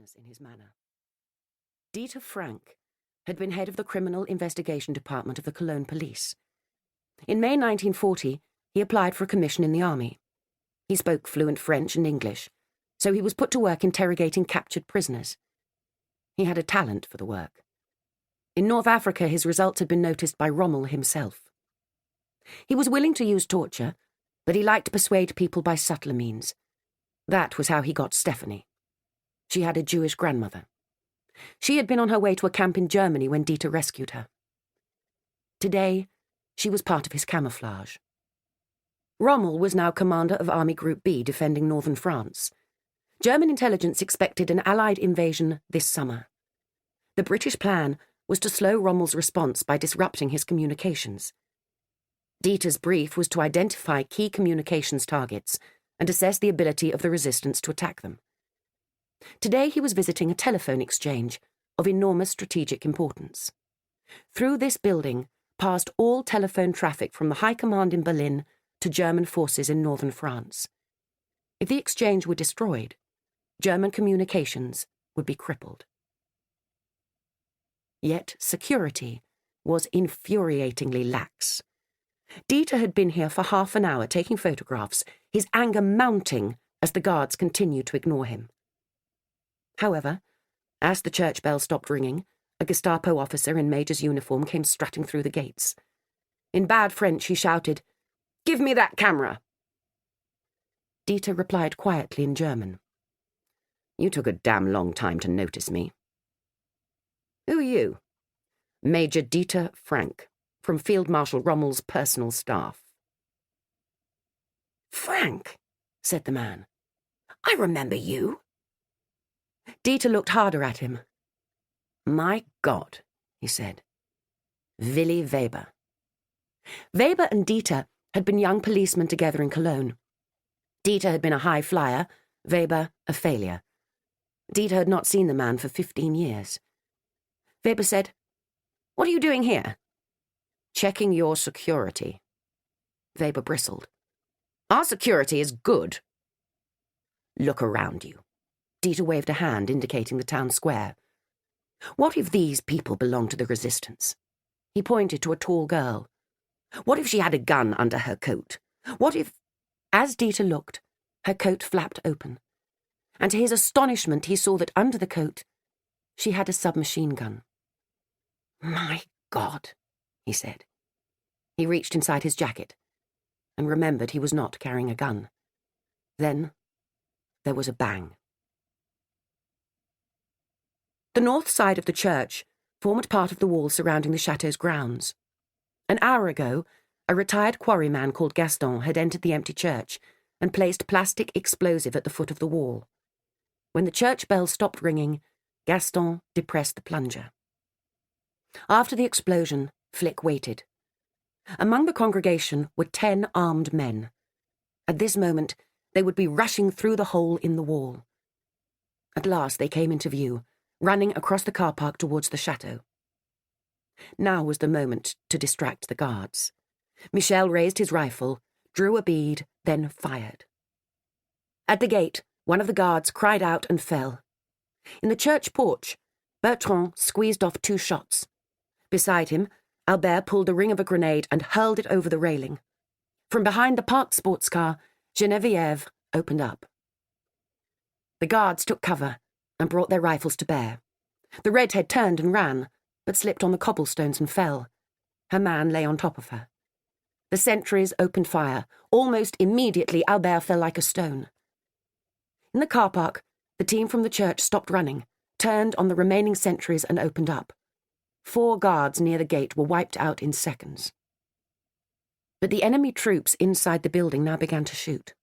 earnestness in his manner. Dieter Frank had been head of the Criminal Investigation Department of the Cologne Police. In May 1940, he applied for a commission in the army. He spoke fluent French and English, so he was put to work interrogating captured prisoners. He had a talent for the work. In North Africa, his results had been noticed by Rommel himself. He was willing to use torture, but he liked to persuade people by subtler means. That was how he got Stephanie. She had a Jewish grandmother. She had been on her way to a camp in Germany when Dieter rescued her. Today, she was part of his camouflage. Rommel was now commander of Army Group B defending northern France. German intelligence expected an Allied invasion this summer. The British plan was to slow Rommel's response by disrupting his communications. Dieter's brief was to identify key communications targets and assess the ability of the resistance to attack them. Today he was visiting a telephone exchange of enormous strategic importance. Through this building passed all telephone traffic from the High Command in Berlin to German forces in northern France. If the exchange were destroyed, German communications would be crippled. Yet security was infuriatingly lax. Dieter had been here for half an hour taking photographs, his anger mounting as the guards continued to ignore him. However, as the church bell stopped ringing, a Gestapo officer in major's uniform came strutting through the gates. In bad French he shouted, "Give me that camera!" Dieter replied quietly in German. "You took a damn long time to notice me." "Who are you?" "Major Dieter Frank, from Field Marshal Rommel's personal staff." "Frank," said the man. "I remember you." Dieter looked harder at him. "My God," he said. "Willy Weber." Weber and Dieter had been young policemen together in Cologne. Dieter had been a high flyer, Weber a failure. Dieter had not seen the man for 15 years. Weber said, "What are you doing here?" "Checking your security." Weber bristled. "Our security is good." "Look around you." Dieter waved a hand indicating the town square. "What if these people belong to the resistance?" He pointed to a tall girl. "What if she had a gun under her coat? What if—" As Dieter looked, her coat flapped open, and to his astonishment he saw that under the coat she had a submachine gun. "My God," he said. He reached inside his jacket and remembered he was not carrying a gun. Then there was a bang. The north side of the church formed part of the wall surrounding the chateau's grounds. An hour ago, a retired quarryman called Gaston had entered the empty church and placed plastic explosive at the foot of the wall. When the church bell stopped ringing, Gaston depressed the plunger. After the explosion, Flick waited. Among the congregation were 10 armed men. At this moment, they would be rushing through the hole in the wall. At last they came into view, running across the car park towards the chateau. Now was the moment to distract the guards. Michel raised his rifle, drew a bead, then fired. At the gate, one of the guards cried out and fell. In the church porch, Bertrand squeezed off 2 shots. Beside him, Albert pulled the ring of a grenade and hurled it over the railing. From behind the parked sports car, Geneviève opened up. The guards took cover and brought their rifles to bear. The redhead turned and ran, but slipped on the cobblestones and fell. Her man lay on top of her. The sentries opened fire. Almost immediately, Albert fell like a stone. In the car park, the team from the church stopped running, turned on the remaining sentries and opened up. 4 guards near the gate were wiped out in seconds. But the enemy troops inside the building now began to shoot.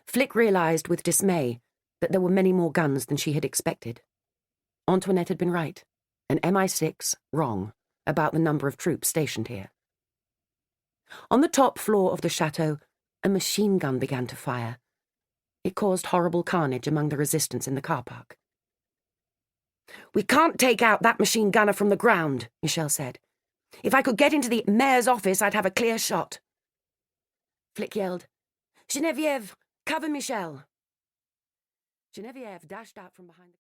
Flick realized with dismay that there were many more guns than she had expected. Antoinette had been right, and MI6 wrong about the number of troops stationed here. On the top floor of the chateau, a machine gun began to fire. It caused horrible carnage among the resistance in the car park. "We can't take out that machine gunner from the ground," Michel said. "If I could get into the mayor's office, I'd have a clear shot." Flick yelled, "Geneviève, cover Michel." Geneviève dashed out from behind the